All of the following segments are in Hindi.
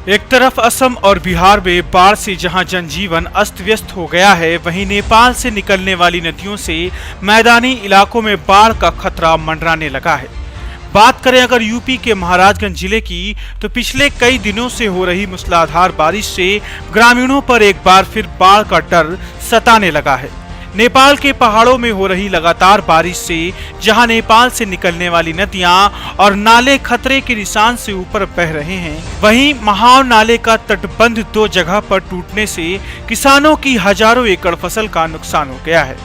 एक तरफ असम और बिहार में बाढ़ से जहां जनजीवन अस्त व्यस्त हो गया है, वहीं नेपाल से निकलने वाली नदियों से मैदानी इलाकों में बाढ़ का खतरा मंडराने लगा है। बात करें अगर यूपी के महाराजगंज जिले की, तो पिछले कई दिनों से हो रही मूसलाधार बारिश से ग्रामीणों पर एक बार फिर बाढ़ का डर सताने लगा है। नेपाल के पहाड़ों में हो रही लगातार बारिश से जहां नेपाल से निकलने वाली नदियां और नाले खतरे के निशान से ऊपर बह रहे हैं, वहीं महाव नाले का तटबंध 2 जगह पर टूटने से किसानों की हजारों एकड़ फसल का नुकसान हो गया है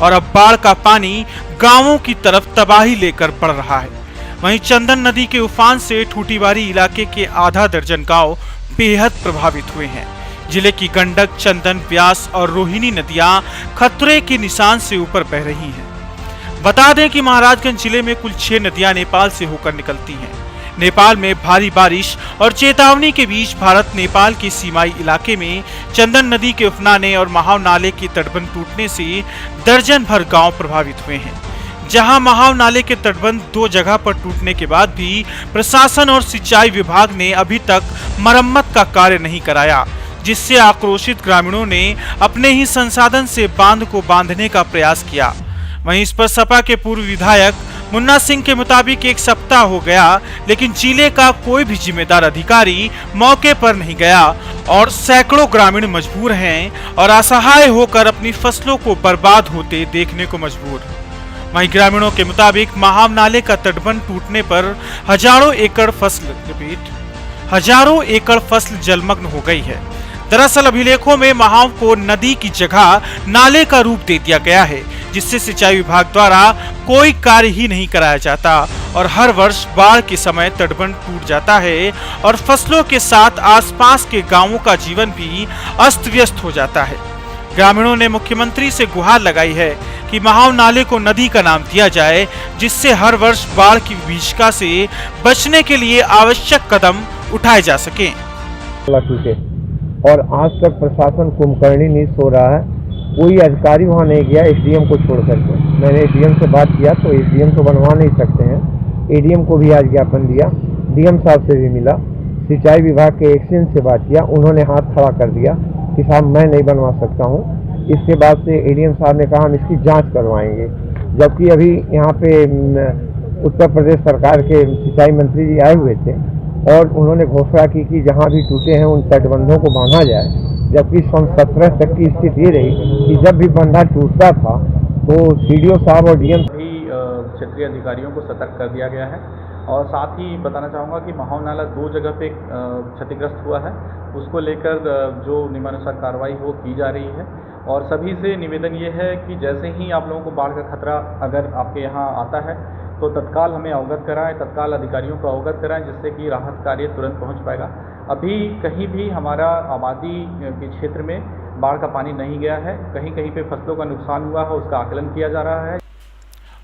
और अब बाढ़ का पानी गांवों की तरफ तबाही लेकर बढ़ रहा है। वहीं चंदन नदी के उफान से ठूटीवारी इलाके के आधा दर्जन गाँव बेहद प्रभावित हुए हैं। जिले की गंडक, चंदन, व्यास और रोहिणी नदियां खतरे के निशान से ऊपर बह रही हैं। बता दें कि महाराजगंज जिले में कुल 6 नदियां नेपाल से होकर निकलती हैं। नेपाल में भारी बारिश और चेतावनी के बीच भारत नेपाल के सीमाई इलाके में चंदन नदी के उफनाने और महाव नाले के तटबंध टूटने से दर्जन भर गाँव प्रभावित हुए हैं। जहां महाव नाले के तटबंध 2 जगह पर टूटने के बाद भी प्रशासन और सिंचाई विभाग ने अभी तक मरम्मत का कार्य नहीं कराया, जिससे आक्रोशित ग्रामीणों ने अपने ही संसाधन से बांध को बांधने का प्रयास किया। वहीं इस पर सपा के पूर्व विधायक मुन्ना सिंह के मुताबिक 1 सप्ताह हो गया, लेकिन जिले का कोई भी जिम्मेदार अधिकारी मौके पर नहीं गया और सैकड़ों ग्रामीण मजबूर हैं और असहाय होकर अपनी फसलों को बर्बाद होते देखने को मजबूर। वहीं ग्रामीणों के मुताबिक महाव नाले का तटबंध टूटने पर हजारों एकड़ फसल जलमग्न हो गई है। दरअसल अभिलेखों में महाव को नदी की जगह नाले का रूप दे दिया गया है, जिससे सिंचाई विभाग द्वारा कोई कार्य ही नहीं कराया जाता और हर वर्ष बाढ़ के समय तटबंध टूट जाता है और फसलों के साथ आसपास के गांवों का जीवन भी अस्त व्यस्त हो जाता है। ग्रामीणों ने मुख्यमंत्री से गुहार लगाई है कि महाव नाले को नदी का नाम दिया जाए, जिससे हर वर्ष बाढ़ की विभीषिका से बचने के लिए आवश्यक कदम उठाए जा सके। और आज तक प्रशासन कुंभकर्णी नहीं सो रहा है, कोई अधिकारी वहाँ नहीं गया एसडीएम को छोड़ करके। मैंने एसडीएम से बात किया तो एसडीएम तो बनवा नहीं सकते हैं, एडीएम को भी आज ज्ञापन दिया, डीएम साहब से भी मिला, सिंचाई विभाग के एक्सीडेंट से बात किया, उन्होंने हाथ खड़ा कर दिया कि साहब मैं नहीं बनवा सकता हूँ। इसके बाद से एडीएम साहब ने कहा हम इसकी जांच करवाएंगे, जबकि अभी यहाँ पे उत्तर प्रदेश सरकार के सिंचाई मंत्री जी आए हुए थे और उन्होंने घोषणा की कि जहाँ भी टूटे हैं उन तटबंधों को बांधा जाए। जबकि सन 17 तक की स्थिति ये रही कि जब भी बंधा टूटता था तो सीडीओ साहब और डीएम भी क्षेत्रीय अधिकारियों को सतर्क कर दिया गया है। और साथ ही बताना चाहूँगा कि महाव नाला 2 जगह पे क्षतिग्रस्त हुआ है, उसको लेकर जो नियमानुसार कार्रवाई वो की जा रही है। और सभी से निवेदन ये है कि जैसे ही आप लोगों को बाढ़ का खतरा अगर आपके यहाँ आता है तो तत्काल हमें अवगत कराएं, तत्काल अधिकारियों को अवगत कराएं, जिससे कि राहत कार्य तुरंत पहुंच पाएगा। अभी कहीं भी हमारा आबादी के क्षेत्र में बाढ़ का पानी नहीं गया है, कहीं कहीं पे फसलों का नुकसान हुआ है, उसका आकलन किया जा रहा है।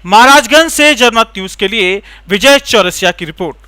महाराजगंज से जनमत न्यूज के लिए विजय चौरसिया की रिपोर्ट।